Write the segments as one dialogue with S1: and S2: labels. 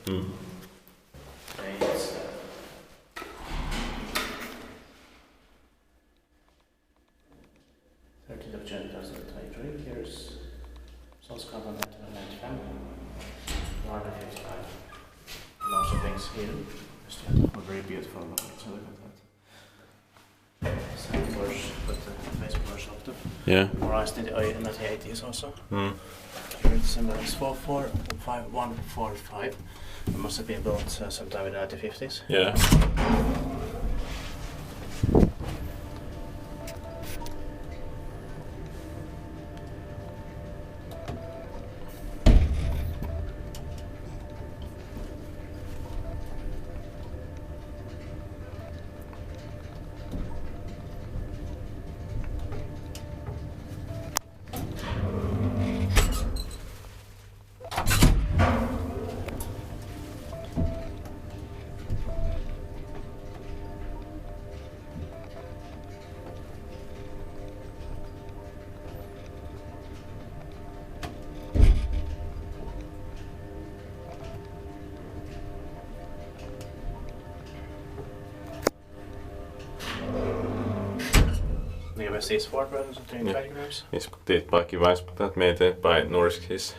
S1: Thirteenth of June 2023. Here's Slottsgatan 1995. Norrköping. Norrköping, Sweden. Oh, very beautiful. Let's look at that. Same version, but the Facebook version of them.
S2: Yeah.
S1: Modernized in the 1980s also. Here the symbol is 44145. It must have been built sometime in the 1950s.
S2: Yeah.
S1: Nearest is 4 grams or 25 grams.
S2: Viens dit paikkivaispat meitä by Norskis.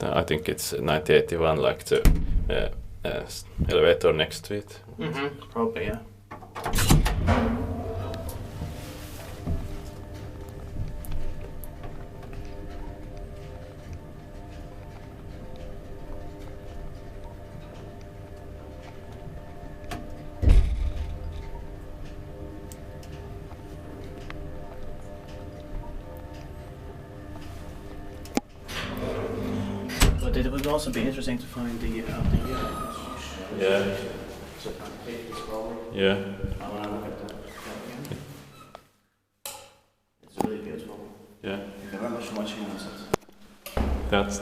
S2: I think it's 1981, like the elevator next to it.
S1: Probably, yeah. But it would also be interesting to find the
S2: Yeah.
S1: So
S2: Yeah.
S1: I want to look at that again. It's really beautiful.
S2: Yeah.
S1: Thank you very much for watching.
S2: That's